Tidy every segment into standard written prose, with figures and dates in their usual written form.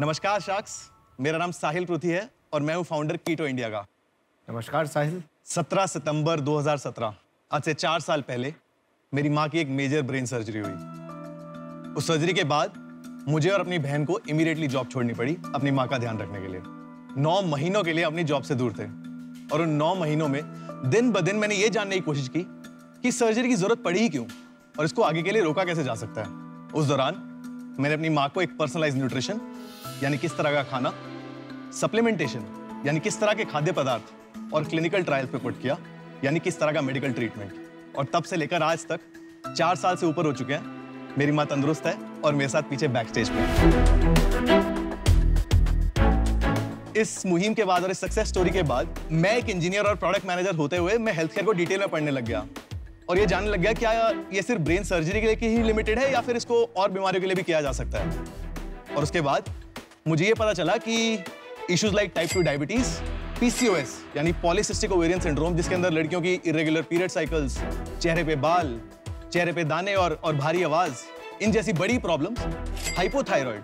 नमस्कार शाक्स, मेरा नाम साहिल पृथ्वी है और मैं हूँ फाउंडर कीटो इंडिया का। नमस्कार साहिल। 17 सितंबर 2017, आज से 4 साल पहले मेरी माँ की एक मेजर ब्रेन सर्जरी हुई। उस सर्जरी के बाद मुझे और अपनी बहन को इमीडिएटली जॉब छोड़नी पड़ी अपनी माँ का ध्यान रखने के लिए। 9 महीनों के लिए अपनी जॉब से दूर थे और उन 9 महीनों में दिन ब दिन मैंने ये जानने की कोशिश की कि सर्जरी की जरूरत पड़ी ही क्यों और इसको आगे के लिए रोका कैसे जा सकता है। उस दौरान मैंने अपनी माँ को एक पर्सनलाइज्ड न्यूट्रिशन यानी किस तरह का खाना, सप्लीमेंटेशन यानी किस तरह के खाद्य पदार्थ और क्लिनिकल ट्रायल्स पे पुट किया यानी किस तरह का मेडिकल ट्रीटमेंट। और तब से लेकर आज तक 4 साल से ऊपर हो चुके हैं। मेरी माँ तंदुरुस्त है और मेरे साथ पीछे बैक स्टेज पे। इस मुहिम के बाद और इस सक्सेस स्टोरी के बाद मैं एक इंजीनियर और प्रोडक्ट मैनेजर होते हुए मैं हेल्थ केयर को डिटेल में पढ़ने लग गया और ये जानने लग गया क्या ये सिर्फ ब्रेन सर्जरी के लिए ही लिमिटेड है या फिर इसको और बीमारियों के लिए भी किया जा सकता है। और उसके बाद मुझे ये पता चला कि issues like type 2 diabetes, PCOS यानी पॉलीसिस्टिक ओवेरियन सिंड्रोम, जिसके अंदर लड़कियों की इरेगुलर पीरियड साइकिल्स, चेहरे पे बाल, चेहरे पे दाने और भारी आवाज, इन जैसी बड़ी प्रॉब्लम्स, हाइपोथायराइड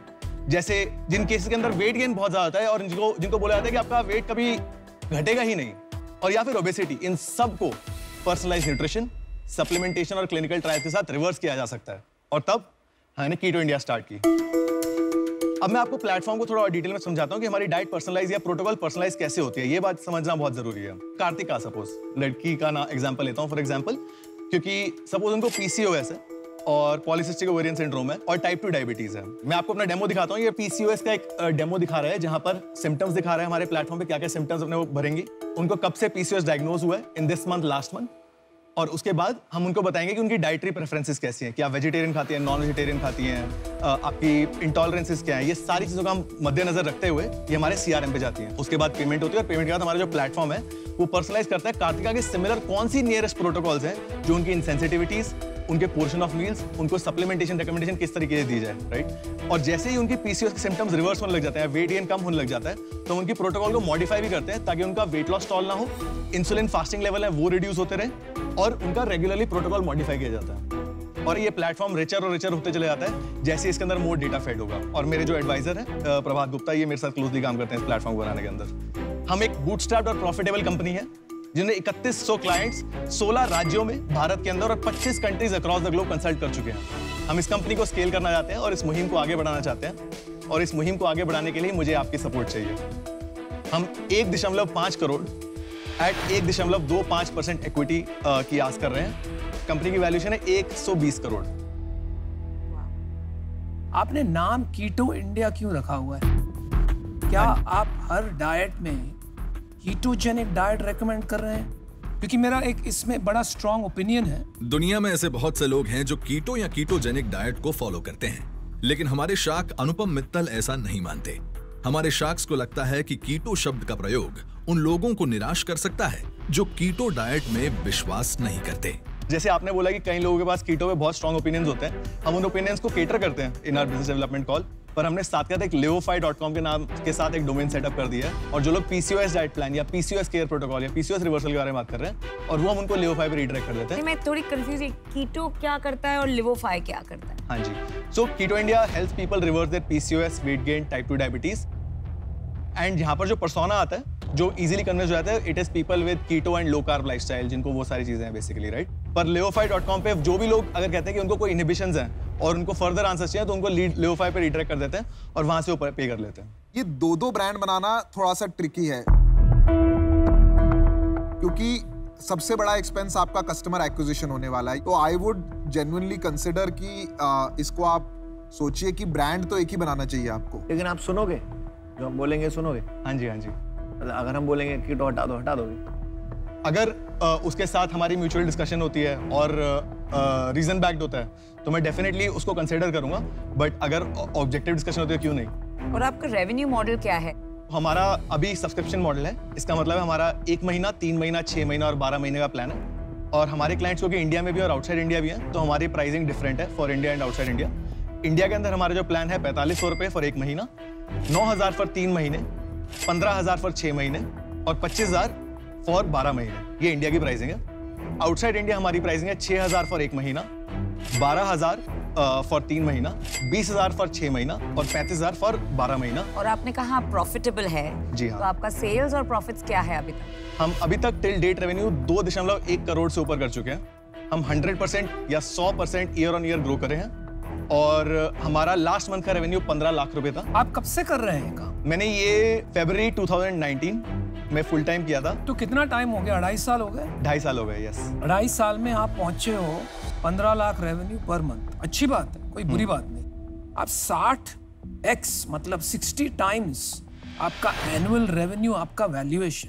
जैसे जिन केसेस के अंदर वेट गेन बहुत ज्यादा होता है और जिनको बोला जाता है कि आपका वेट कभी घटेगा ही नहीं, और या फिर ओबेसिटी, इन सब को पर्सनलाइज्ड न्यूट्रिशन, सप्लीमेंटेशन और क्लिनिकल ट्रायल के साथ रिवर्स किया जा सकता है। और तब मैंने कीटो इंडिया स्टार्ट की। अब मैं आपको प्लेटफॉर्म को थोड़ा और डिटेल में समझाता हूँ कि हमारी डाइट पर्सनलाइज या प्रोटोकॉल पर्सनलाइज कैसे होती है। ये बात समझना बहुत जरूरी है। कार्तिका सपोज लड़की का ना एग्जांपल लेता हूँ फॉर एग्जांपल, क्योंकि सपोज उनको PCOS है और पॉलीसिस्टिक ओवेरियन सिंड्रोम है और टाइप 2 डायबिटीज है। मैं आपको अपना डेमो दिखाता हूँ। ये PCOS का एक डेमो दिखा रहा है जहां पर सिम्टम्स दिखा रहा है हमारे प्लेटफॉर्म पे क्या क्या सिम्टम्स अपने वो भरेंगी, उनको कब से PCOS डायग्नोज हुआ है, in this month, last month. और उसके बाद हम उनको बताएंगे कि उनकी डाइटरी प्रेफरेंसेस कैसी हैं, क्या वेजिटेरियन खाती हैं, नॉन वेजिटेरियन खाती हैं, आपकी इंटॉलरेंसेस क्या है। ये सारी चीज़ों का हम मद्देनजर रखते हुए ये हमारे CRM पे जाती हैं। उसके बाद पेमेंट होती है और पेमेंट के बाद हमारा जो प्लेटफॉर्म है वो पर्सनलाइज करता है कार्तिका के सिमिलर कौन सी नियरेस्ट प्रोटोकॉल्स हैं जो उनकी इनसेंसिटिविटीज, उनके पोर्शन ऑफ मील्स, उनको सप्लीमेंटेशन रिकमेंडेशन किस तरीके से दी जाए, राइट। और जैसे ही उनकी PCOS के सिम्टम्स रिवर्स होने लग जाते हैं, वेट गेन कम होने लग जाता है, तो उनकी प्रोटोकॉल को मॉडिफाई भी करते हैं ताकि उनका वेट लॉस स्टॉल ना हो, इंसुलिन फास्टिंग लेवल है वो रिड्यूस होते रहे और उनका रेगुलरली प्रोटोकॉल मॉडिफाई किया जाता है। और ये प्लेटफॉर्म रिचर और रिचर होते चले जाता है जैसे इसके अंदर मोर डेटा फेड होगा। और मेरे जो एडवाइजर है प्रभात गुप्ता, ये मेरे साथ क्लोजली काम करते हैं इस प्लेटफॉर्म को बनाने के अंदर। हम एक बूटस्ट्रैप्ड और प्रॉफिटेबल कंपनी है जिन्हें 3100 क्लाइंट्स 16 राज्यों में भारत के अंदर और 25 countries across the globe consult कर चुके हैं। हम इस कंपनी को स्केल करना चाहते हैं और इस मुहिम को आगे बढ़ाना चाहते हैं और इस मुहिम को आगे बढ़ाने के लिए मुझे आपकी सपोर्ट चाहिए। हम 1.5 करोड़ एट 1.25% इक्विटी की आस कर रहे हैं। कंपनी की वैल्यूएशन है 120 करोड़। आपने नाम कीटो इंडिया क्यों रखा हुआ है? क्या आप हर डाइट में कीटोजेनिक डाइट रेकमेंड कर रहे हैं? क्योंकि मेरा एक इसमें बड़ा स्ट्रॉन्ग ओपिनियन है। दुनिया में ऐसे बहुत से लोग हैं जो कीटो या कीटोजेनिक डाइट को फॉलो करते हैं, लेकिन हमारे शाक अनुपम मित्तल ऐसा नहीं मानते। हमारे शाक्स को लगता है कि कीटो शब्द का प्रयोग उन लोगों को निराश कर सकता है जो कीटो डाइट में विश्वास नहीं करते। जैसे आपने बोला कि कई लोगों के पास कीटो पे बहुत स्ट्रॉन्ग ओपिनियंस होते हैं, हम उन ओपिनियंस को केटर करते हैं in our business development call. पर हमने साथ के साथ एक livofy.com के नाम के साथ एक डोमेन सेटअप कर दिया है और जो लोग PCOS डाइट प्लान या PCOS केयर प्रोटोकॉल या PCOS रिवर्सल के बारे में बात कर रहे हैं और वो हम उनको livofy पे रीडायरेक्ट कर देते हैं। मैं थोड़ी कंफ्यूज हूं, कीटो क्या करता है और livofy क्या करता है? हाँ जी, so keto India helps people reverse their PCOS, weight gain, type 2 diabetes. And यहाँ पर जो पर्सोना आता है जो इजीली कन्विंस हो जाता है, it is people with keto and low carb lifestyle, जिनको वो सारी चीजें हैं बेसिकली, राइट। पर livofy.com पे जो भी लोग अगर कहते हैं कि उनको कोई इनहिबिशंस हैं और उनको फर्दर आंसर चाहिए तो उनको livofy पे रीडायरेक्ट कर देते हैं और वहां से वो पे कर लेते हैं। ये दो ब्रांड बनाना थोड़ा सा ट्रिकी है क्योंकि सबसे बड़ा एक्सपेंस आपका कस्टमर एक्विजिशन होने वाला है। तो आई वुड जेन्युइनली कंसिडर कि इसको आप सोचिए कि ब्रांड तो एक ही बनाना चाहिए आपको। लेकिन आप सुनोगे जो हम बोलेंगे? सुनोगे? हाँ जी, हाँ जी। अगर हम बोलेंगे कीटो हटा दो, हटा दोगे? अगर उसके साथ हमारी म्यूचुअल डिस्कशन होती है और रीजन बैक्ड होता है तो मैं डेफिनेटली उसको कंसिडर करूंगा, बट अगर ऑब्जेक्टिव डिस्कशन होती है क्यों नहीं। और आपका रेवेन्यू मॉडल क्या है? हमारा अभी सब्सक्रिप्शन मॉडल है। इसका मतलब है हमारा 1 महीना, 3 महीना, 6 महीना और 12 महीने का प्लान है। और हमारे क्लाइंट्स क्योंकि इंडिया में भी और आउटसाइड इंडिया भी है तो हमारी प्राइसिंग डिफरेंट है for India and outside India. India के अंदर हमारा जो प्लान है 4500 रुपये फॉर 1 महीना, 9000 फॉर 3 महीने, 15000 फॉर 6 महीने और 25000 फॉर 12 महीने। ये इंडिया की प्राइसिंग है। आउटसाइड इंडिया हमारी प्राइसिंग है 6000 फॉर 1 महीना, 12000 फॉर 3 महीना, 20,000 फॉर 6 महीना और 35,000 फॉर 12 महीना। और आपने कहा प्रॉफिटेबल है। जी हाँ। तो आपका सेल्स और प्रॉफिट्स क्या है अभी तक? हम अभी तक टिल डेट रेवेन्यू 2.1 करोड़ से ऊपर कर चुके हैं। हम 100% या 100% ईयर ऑन ईयर ग्रो करे हैं और हमारा लास्ट मंथ का रेवेन्यू 15 लाख रुपए था। आप कब से कर रहे हैं काम? मैंने ये फरवरी 2019 में फुल टाइम किया था। तो कितना टाइम हो गया? 2.5 साल हो गए? 2.5 साल हो गए, यस। 2.5 साल में आप पहुंचे हो 15 लाख रेवेन्यू पर मंथ। अच्छी बात है, कोई बुरी बात नहीं। आप 60x मतलब 60 टाइम्स आपका एनुअल रेवेन्यू, आपका वैल्यूएशन,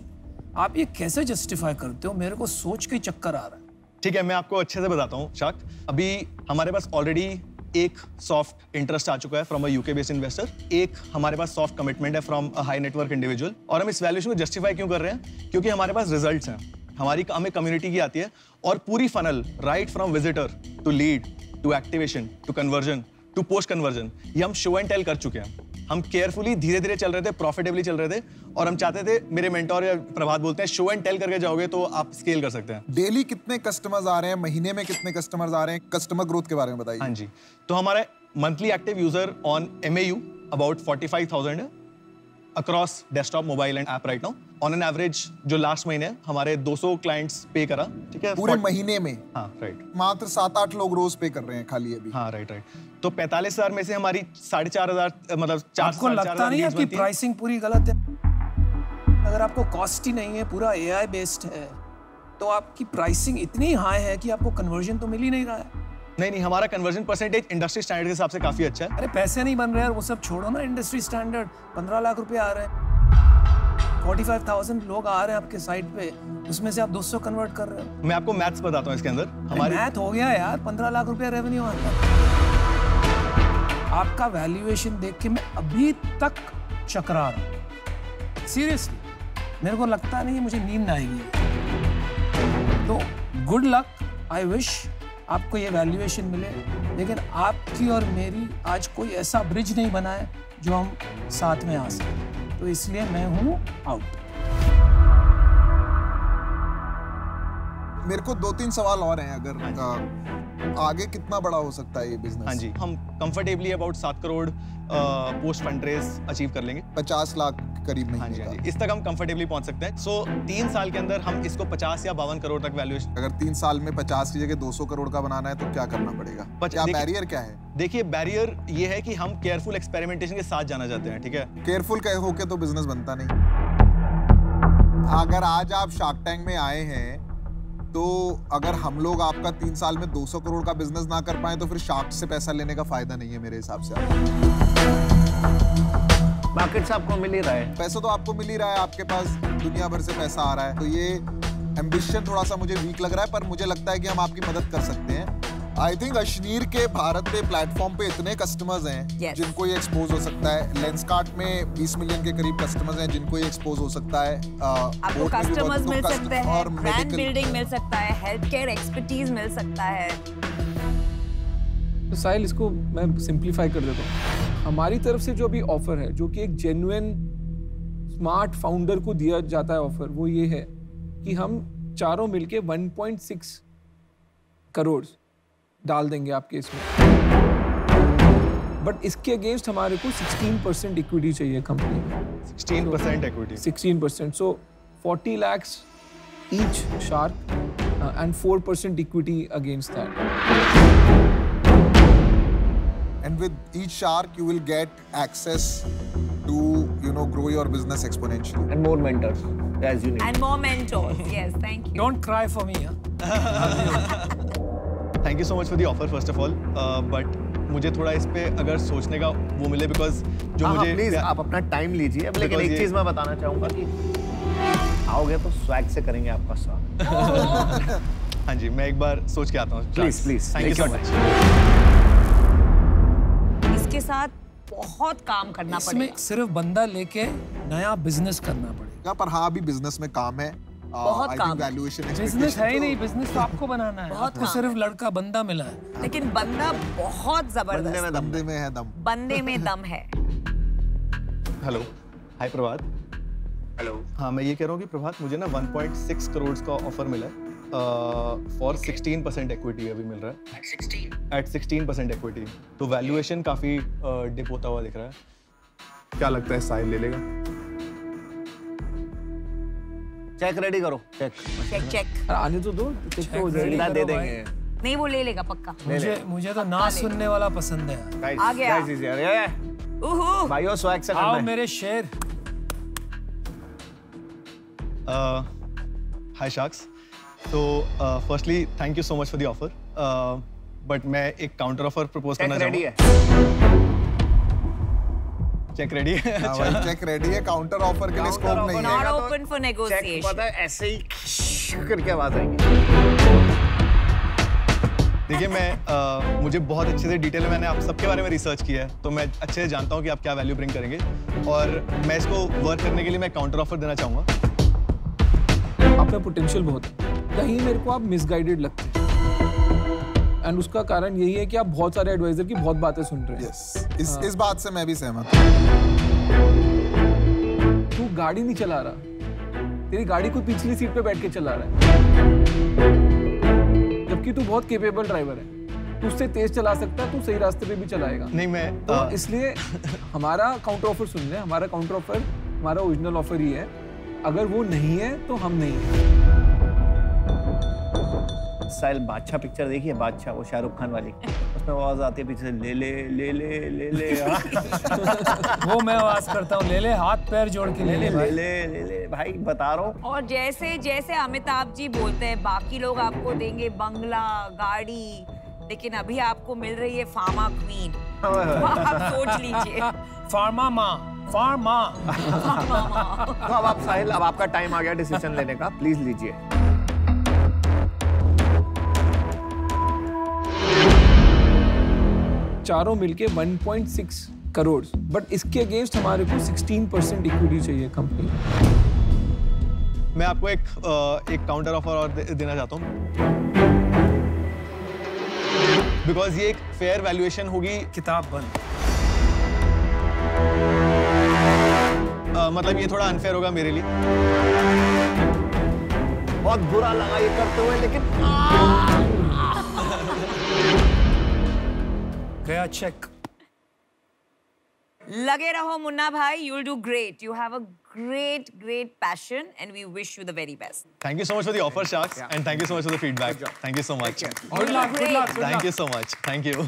आप ये कैसे जस्टिफाई करते हो? मेरे को सोच के चक्कर आ रहा है। ठीक है, मैं आपको अच्छे से बताता हूँ शाक। अभी हमारे पास ऑलरेडी एक सॉफ्ट इंटरेस्ट आ चुका है from a UK based investor, एक हमारे पास सॉफ्ट कमिटमेंट है from a high network individual. और हम इस वैल्यूएशन को जस्टिफाई क्यों कर रहे हैं? क्योंकि हमारे पास रिजल्ट्स हैं, हमें कम्युनिटी की आती है और पूरी funnel right from visitor to lead to activation to conversion to post conversion, ये हम शो एंड टेल कर चुके हैं। हम केयरफुली धीरे धीरे चल रहे थे, प्रॉफिटेबली चल रहे थे और हम चाहते थे, मेरे मेंटोर या प्रभात बोलते हैं, शो एंड टेल करके जाओगे तो आप स्केल कर सकते हैं। डेली कितने कस्टमर्स आ रहे हैं, महीने में कितने कस्टमर्स आ रहे हैं? कस्टमर ग्रोथ के बारे में बताइए। हाँ जी, तो हमारा monthly active user on MAU about 45,000 है across desktop, mobile and app right now. On an average जो लास्ट महीने हमारे 200 क्लाइंट्स पे करा, ठीक है, पूरे महीने में? हाँ राइट। मात्र 7-8 लोग रोज पे कर रहे हैं खाली अभी? हाँ राइट। तो 45,000 में से हमारी 4,500 मतलब 4 आपको लगता नहीं है कि प्राइसिंग पूरी गलत है? अगर आपको कॉस्ट ही नहीं है, पूरा AI बेस्ड है, तो आपकी प्राइसिंग इतनी हाई है कि आपको कन्वर्जन तो मिल ही नहीं रहा है। नहीं, हमारा कन्वर्जन परसेंटेज इंडस्ट्री स्टैंडर्ड के हिसाब से काफी अच्छा है। अरे पैसे नहीं बन रहे यार, वो सब छोड़ो ना। इंडस्ट्री स्टैंडर्ड 15 लाख रुपए आ रहे हैं, 45,000 लोग आ रहे हैं आपके साइट पे, उसमें से आप 200 कन्वर्ट कर रहे हो। मैं आपको मैथ्स बताता हूँ इसके अंदर। हमारी मैथ हो गया यार, 15 लाख रुपए रेवेन्यू आता है। आपका वैल्यूएशन देख के मैं अभी तक चकरा रहा हूँ, सीरियसली। मेरे को लगता नहीं है, मुझे नींद आएगी। तो गुड लक, आई विश आपको ये वैल्यूएशन मिले, लेकिन आपकी और मेरी आज कोई ऐसा ब्रिज नहीं बना है जो हम साथ में आ सकें, तो इसलिए मैं हूँ आउट। मेरे को 2-3 सवाल और हैं। अगर आगे कितना बड़ा हो सकता है ये बिजनेस? हाँ जी, हम comfortably about 7 crore post fund raise achieve कर लेंगे। 50 लाख करीब नहीं? हाँ जी, इस तक हम कंफर्टेबली पहुंच सकते हैं। सो 3 साल के अंदर हम इसको 50 या 52 करोड़ तक वैल्यूएशन। अगर 3 साल में 50 की जगह 200 करोड़ का बनाना है तो क्या करना पड़ेगा? क्या बैरियर क्या है? देखिए, बैरियर ये है कि हम केयरफुल एक्सपेरिमेंटेशन के साथ जाना चाहते हैं, ठीक है। केयरफुल होके तो बिजनेस बनता नहीं। अगर आज आप शार्क टैंक में आए हैं, तो अगर हम लोग आपका 3 साल में 200 करोड़ का बिजनेस ना कर पाए तो फिर शार्क से पैसा लेने का फायदा नहीं है मेरे हिसाब से। मार्केट से आपको मिल ही रहा है, पैसा तो आपको मिल ही रहा है, आपके पास दुनिया भर से पैसा आ रहा है, तो ये एम्बिशन थोड़ा सा मुझे वीक लग रहा है, पर मुझे लगता है कि हम आपकी मदद कर सकते हैं। आई थिंक अश्नीर के भारत पे प्लेटफॉर्म पे इतने कस्टमर्स हैं जिनको ये एक्सपोज हो सकता है। लेंसकार्ट में 20 मिलियन के करीब कस्टमर्स हैं जिनको ये एक्सपोज हो सकता है। आपको कस्टमर्स मिल सकते हैं, ब्रांड बिल्डिंग मिल सकता है, हेल्थ केयर एक्सपर्टीज मिल सकता है। तो साहिल, इसको मैं सिंप्लीफाई कर देता हूँ। हमारी तरफ से जो भी ऑफर है, जो कि एक जेन्युइन स्मार्ट फाउंडर को दिया जाता है ऑफर, वो ये है कि हम चारों मिलके 1.6 करोड़ डाल देंगे आपके इसमें, बट इसके अगेंस्ट हमारे को 16% इक्विटी चाहिए कंपनी में। 16% equity, 16%, so 40 lakhs each shark and 4% equity against that. And with each shark you will get access to, grow your business exponentially. and more mentors as you need. And more mentors. Yes, thank you. Don't cry for me, huh? Thank you so much for the offer first of all, but मुझे थोड़ा इस पे अगर सोचने का वो मिले, because जो मुझे प्लीज आप अपना टाइम लीजिए। अब लेकिन एक चीज मैं बताना चाहूंगा कि आओगे तो स्वैग से करेंगे आपका स्वागत। हाँ जी, मैं एक बार सोच के आता हूँ। Please thank you so much. इसके साथ बहुत काम करना इसमें पड़ेगा। सिर्फ बंदा लेके नया बिजनेस करना पड़ेगा। पर हाँ, अभी बिजनेस में काम है। बहुत काम है। वैल्यूएशन बिजनेस है ही नहीं, बिजनेस तो आपको बनाना है। बहुत आपको काम सिर्फ लड़का बंदा मिला है। लेकिन बंदा बहुत जबरदस्त, बंदे में है दम। बंदे में दम है। हेलो, हाय प्रभात। हेलो। हाँ, मैं ये कह रहा हूँ कि प्रभात, मुझे ना 1.6 करोड़ का ऑफर मिला है फॉर 16% इक्विटी अभी मिल रहा है। At 16% इक्विटी, तो वैल्यूएशन काफी डिप होता हुआ दिख रहा है। क्या लगता है साहिल ले लेगा? चेक रेडी करो। चेक आने तो दो, चेक तो हो जाएगा। सीधा दे देंगे। नहीं वो ले लेगा पक्का। मुझे तो ना सुनने वाला पसंद है। आ गया। भाइयों स्वैग से आओ मेरे शेर। हाय शार्क्स, तो firstly thank you so much for the offer, but मैं एक काउंटर ऑफर प्रपोज करना चाहूँगा। चेक रेडी है? चेक रेडी है, काउंटर ऑफर के लिए स्कोप नहीं है। Not open for negotiation. पता है ऐसे ही करके आवाज आएगी। देखिए मुझे बहुत अच्छे से डिटेल में मैंने आप सबके बारे में रिसर्च किया है, तो मैं अच्छे से जानता हूँ कि आप क्या वैल्यू ब्रिंग करेंगे, और मैं इसको वर्क करने के लिए मैं काउंटर ऑफर देना चाहूँगा। आप में पोटेंशियल बहुत है, कहीं मेरे को आप मिसगाइडेड लगते हैं, एंड उसका कारण यही है कि आप बहुत सारे एडवाइजर की बहुत बातें सुन रहे हैं। yes, इस बात से मैं भी सहमत हूँ। तू गाड़ी नहीं चला रहा, तेरी गाड़ी कोई पिछली सीट पे बैठ के चला रहा है, जबकि तू बहुत केपेबल ड्राइवर है, तू उससे तेज चला सकता है, तू सही रास्ते पे भी चलाएगा। नहीं मैं तो इसलिए हमारा काउंटर ऑफर सुन ले, हमारा काउंटर ऑफर हमारा ओरिजिनल ऑफर ही है, अगर वो नहीं है तो हम नहीं है। साहिल बादशाह पिक्चर देखिए, बादशाह, वो शाहरुख खान वाली, उसमें आवाज आती है पीछे से, ले ले ले ले ले ले। वो मैं आवाज करता हूँ, ले ले, हाथ पैर जोड़ के ले ले ले ले ले ले भाई, बता रहा हूँ। और जैसे जैसे अमिताभ जी बोलते हैं, बाकी लोग आपको देंगे बंगला, गाड़ी, लेकिन अभी आपको मिल रही है फार्मा क्वीन। आप सोच लीजिए। फार्मा माँ। तो अब आप साहिल, अब आपका टाइम आ गया डिसीजन लेने का, प्लीज लीजिए। चारों मिलके 1.6 करोड़, बट इसके अगेंस्ट हमारे को 16% इक्विटी चाहिए कंपनी। मैं आपको एक काउंटर ऑफर और देना चाहता हूँ, बिकॉज ये एक फेयर वैल्यूएशन होगी। किताब बंद। मतलब ये थोड़ा अनफेयर होगा मेरे लिए। बहुत बुरा लगा ये करते हुए, लेकिन गया चेक। लगे रहो मुन्ना भाई, you'll do great. You have a great passion and we wish you the very best. Thank you so much for the offer, Sharks, and thank you so much for the feedback. Thank you so much. Good luck. Thank you so much. Thank you.